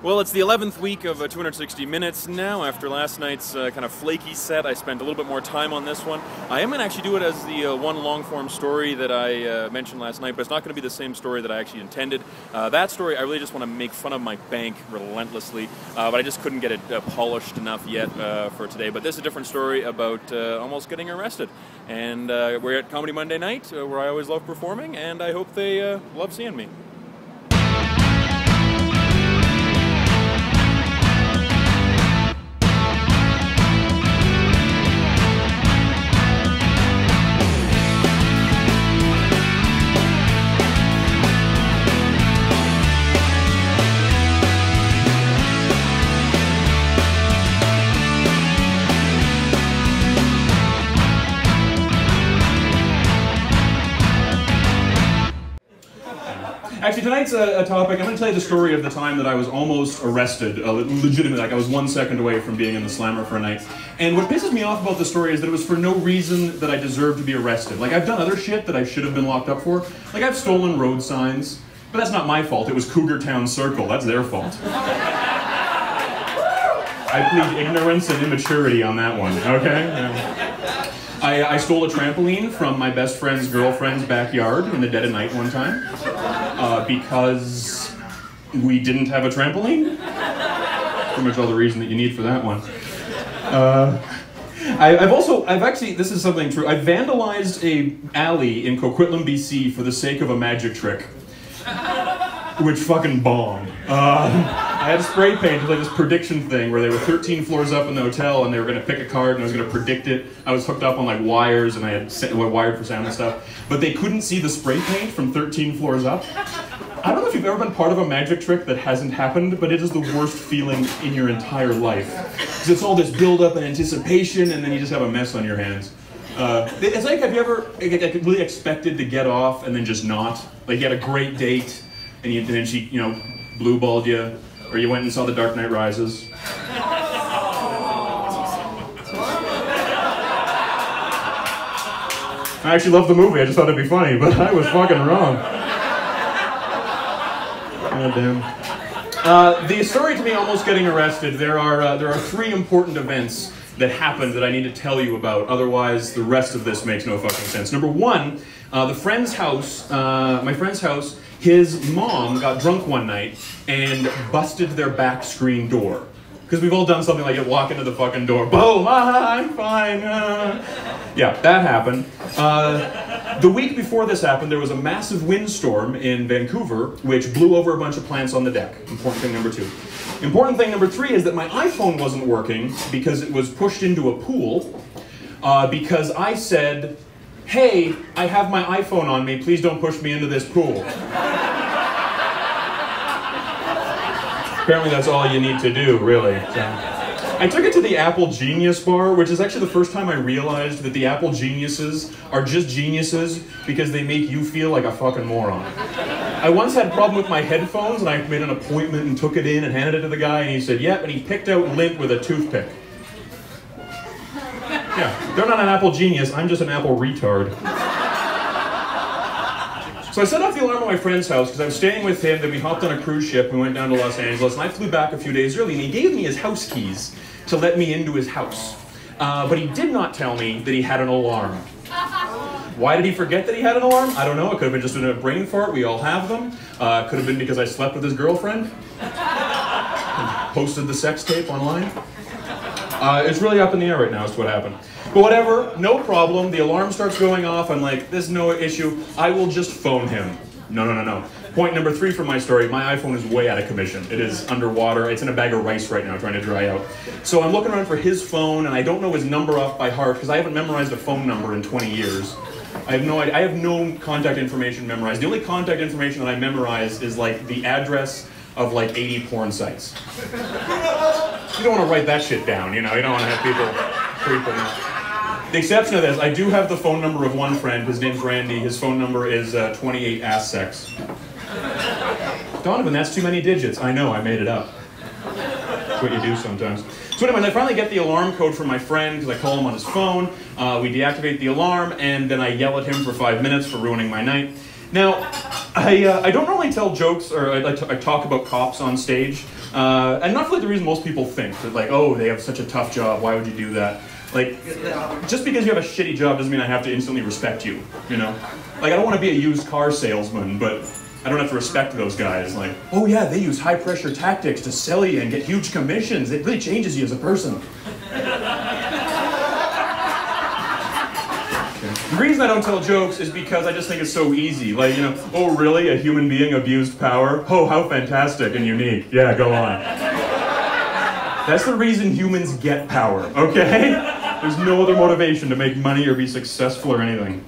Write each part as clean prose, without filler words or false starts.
Well, it's the 11th week of 260 Minutes now. After last night's kind of flaky set, I spent a little bit more time on this one. I am going to actually do it as the one long-form story that I mentioned last night, but it's not going to be the same story that I actually intended. That story, I really just want to make fun of my bank relentlessly, but I just couldn't get it polished enough yet for today. But this is a different story about almost getting arrested. And we're at Comedy Monday night, where I always love performing, and I hope they love seeing me. Actually, tonight's a topic. I'm going to tell you the story of the time that I was almost arrested, legitimately. Like, I was 1 second away from being in the slammer for a night. And what pisses me off about the story is that it was for no reason that I deserved to be arrested. Like, I've done other shit that I should have been locked up for. Like, I've stolen road signs, but that's not my fault. It was Cougar Town Circle. That's their fault. I plead ignorance and immaturity on that one, okay? Yeah. I stole a trampoline from my best friend's girlfriend's backyard in the dead of night one time because we didn't have a trampoline. Pretty much all the reason that you need for that one. I've actually, this is something true, I vandalized a alley in Coquitlam, BC for the sake of a magic trick, which fucking bombed. I had spray paint, like this prediction thing where they were 13 floors up in the hotel and they were going to pick a card and I was going to predict it. I was hooked up on like wires and I had wired for sound and stuff, but they couldn't see the spray paint from 13 floors up. I don't know if you've ever been part of a magic trick that hasn't happened, but it is the worst feeling in your entire life. Because it's all this build-up and anticipation and then you just have a mess on your hands. It's like, have you ever really expected to get off and then just not? Like you had a great date and then she, you know, blue-balled you, or you went and saw The Dark Knight Rises. I actually love the movie, I just thought it'd be funny, but I was fucking wrong. God damn. The story to me almost getting arrested, there are three important events that happened that I need to tell you about, otherwise the rest of this makes no fucking sense. Number one, my friend's house, his mom got drunk one night and busted their back screen door. Because we've all done something like it, walk into the fucking door, boom, I'm fine. Yeah, that happened. The week before this happened, there was a massive windstorm in Vancouver, which blew over a bunch of plants on the deck. Important thing number two. Important thing number three is that my iPhone wasn't working because it was pushed into a pool because I said, hey, I have my iPhone on me, please don't push me into this pool. Apparently that's all you need to do, really. So. I took it to the Apple Genius bar, which is actually the first time I realized that the Apple Geniuses are just geniuses because they make you feel like a fucking moron. I once had a problem with my headphones and I made an appointment and took it in and handed it to the guy and he said, yep, and he picked out lint with a toothpick. Yeah, they're not an Apple genius, I'm just an Apple retard. So I set off the alarm at my friend's house because I was staying with him, then we hopped on a cruise ship, we went down to Los Angeles, and I flew back a few days early, and he gave me his house keys to let me into his house. But he did not tell me that he had an alarm. Why did he forget that he had an alarm? I don't know, it could have been just a brain fart, we all have them. Could have been because I slept with his girlfriend. Posted the sex tape online. It's really up in the air right now as to what happened. But whatever, no problem. The alarm starts going off. I'm like, there's no issue. I will just phone him. No. Point number three for my story, my iPhone is way out of commission. It is underwater. It's in a bag of rice right now trying to dry out. So I'm looking around for his phone and I don't know his number off by heart because I haven't memorized a phone number in 20 years. I have no idea. I have no contact information memorized. The only contact information that I memorize is like the address of like 80 porn sites. You don't want to write that shit down, you know, you don't want to have people creeping out. The exception of this, I do have the phone number of one friend, his name's Randy, his phone number is 28 ass sex. Donovan, that's too many digits. I know, I made it up. That's what you do sometimes. So anyways, I finally get the alarm code from my friend because I call him on his phone. We deactivate the alarm and then I yell at him for 5 minutes for ruining my night. Now, I don't normally tell jokes or I talk about cops on stage, and not for like the reason most people think, that like, oh, they have such a tough job, why would you do that? Like, just because you have a shitty job doesn't mean I have to instantly respect you, you know? Like, I don't want to be a used car salesman, but I don't have to respect those guys. Like, oh yeah, they use high pressure tactics to sell you and get huge commissions. It really changes you as a person. The reason I don't tell jokes is because I just think it's so easy. Like, you know, oh really, a human being abused power? Oh, how fantastic and unique. Yeah, go on. That's the reason humans get power, okay? There's no other motivation to make money or be successful or anything.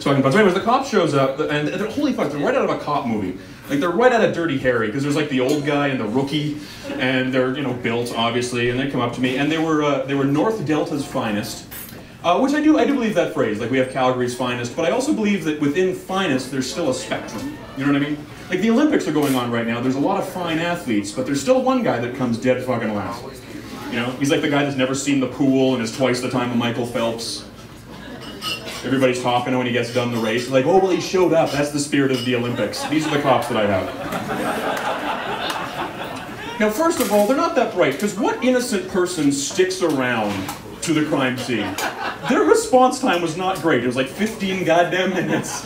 So anyways, the cop shows up, and they're, holy fuck, they're right out of a cop movie. Like, they're right out of Dirty Harry, because there's like the old guy and the rookie, and they're, you know, built, obviously, and they come up to me, and they were North Delta's finest. Which I do believe that phrase, like we have Calgary's finest, but I also believe that within finest there's still a spectrum, you know what I mean? Like the Olympics are going on right now, there's a lot of fine athletes, but there's still one guy that comes dead fucking last. You know, he's like the guy that's never seen the pool and is twice the time of Michael Phelps. Everybody's talking to him when he gets done the race, like, oh well he showed up, that's the spirit of the Olympics. These are the cops that I have. Now first of all, they're not that bright, because what innocent person sticks around to the crime scene? Their response time was not great. It was like 15 goddamn minutes.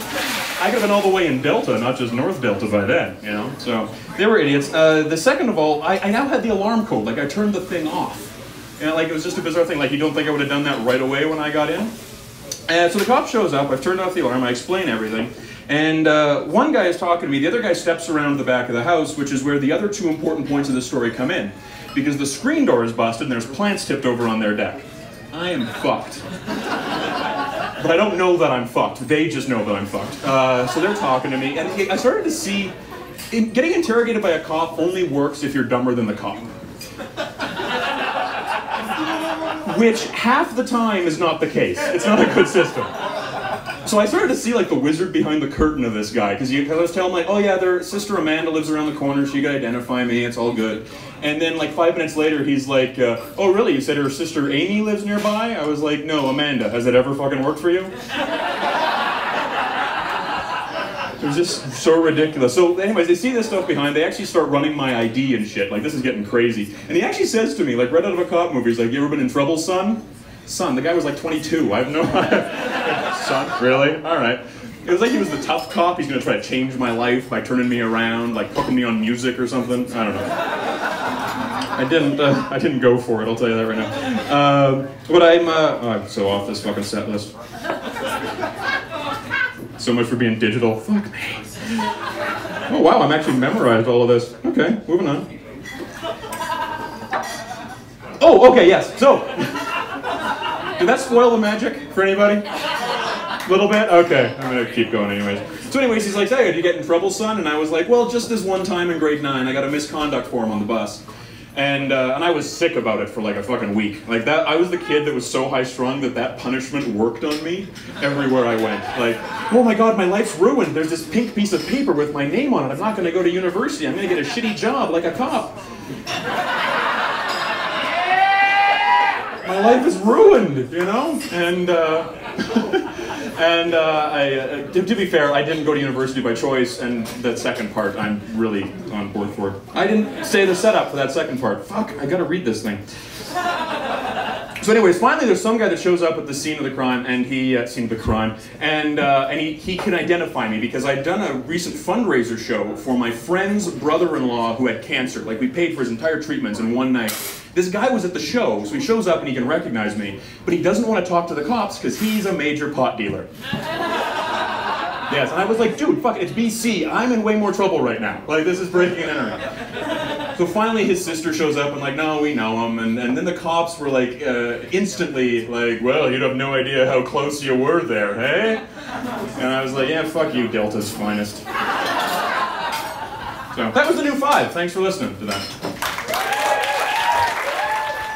I could have been all the way in Delta, not just North Delta by then, you know? So, they were idiots. The second of all, I now had the alarm code. Like, I turned the thing off. You know, like, it was just a bizarre thing. Like, you don't think I would have done that right away when I got in? And so the cop shows up, I've turned off the alarm, I explain everything. And one guy is talking to me, the other guy steps around to the back of the house, which is where the other two important points of the story come in. Because the screen door is busted and there's plants tipped over on their deck. I am fucked. But I don't know that I'm fucked. They just know that I'm fucked. So they're talking to me, and I started to see, getting interrogated by a cop only works if you're dumber than the cop. Which half the time is not the case. It's not a good system. So I started to see like the wizard behind the curtain of this guy, because I was telling him like, oh yeah, their sister Amanda lives around the corner, she could identify me, it's all good. And then like 5 minutes later, he's like, oh really, you said her sister Amy lives nearby? I was like, no, Amanda, has it ever fucking worked for you? It was just so ridiculous. So anyways, they see this stuff behind, they actually start running my ID and shit, like this is getting crazy. And he actually says to me, like right out of a cop movie, he's like, you ever been in trouble, son? Son, the guy was like 22, I have no idea. Son, really? Alright. It was like he was the tough cop, he's gonna try to change my life by turning me around, like putting me on music or something. I don't know. I didn't go for it, I'll tell you that right now. But I'm so off this fucking set list. So much for being digital. Fuck me. Oh wow, I'm actually memorized all of this. Okay, moving on. Oh, okay, yes, so. Did that spoil the magic for anybody? A little bit? Okay, I'm gonna keep going anyways. So anyways, he's like, hey, did you get in trouble, son? And I was like, well, just this one time in grade 9, I got a misconduct form on the bus. And I was sick about it for like a fucking week. Like that, I was the kid that was so high-strung that punishment worked on me everywhere I went. Like, oh my god, my life's ruined. There's this pink piece of paper with my name on it. I'm not gonna go to university. I'm gonna get a shitty job like a cop. My life is ruined, you know? And, to be fair, I didn't go to university by choice, and that second part, I'm really on board for. I didn't say the setup for that second part. Fuck, I gotta read this thing. So anyways, finally there's some guy that shows up at the scene of the crime, and he can identify me because I'd done a recent fundraiser show for my friend's brother-in-law who had cancer. Like, we paid for his entire treatments in one night. This guy was at the show, so he shows up and he can recognize me, but he doesn't want to talk to the cops because he's a major pot dealer. Yes, and I was like, dude, fuck it, it's BC. I'm in way more trouble right now. Like, this is breaking and entering. So finally his sister shows up and like, no, we know him. And then the cops were like, instantly like, well, you'd have no idea how close you were there, hey? And I was like, yeah, fuck you, Delta's finest. So that was the new 5. Thanks for listening to that.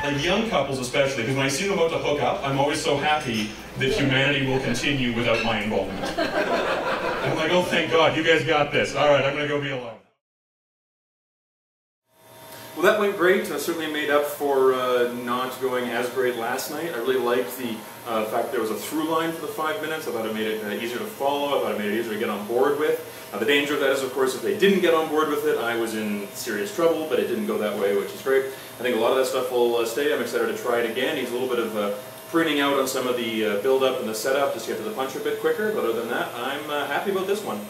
Like young couples especially, because when I see them about to hook up, I'm always so happy that humanity will continue without my involvement. I'm like, oh thank God, you guys got this. Alright, I'm gonna go be alone. Well, that went great. Certainly made up for not going as great last night. I really liked the fact there was a through line for the 5 minutes. I thought it made it easier to follow. I thought it made it easier to get on board with. The danger of that is, of course, if they didn't get on board with it, I was in serious trouble, but it didn't go that way, which is great. I think a lot of that stuff will stay. I'm excited to try it again. Needs a little bit of pruning out on some of the build-up and the setup just to get to the punch a bit quicker, but other than that, I'm happy about this one.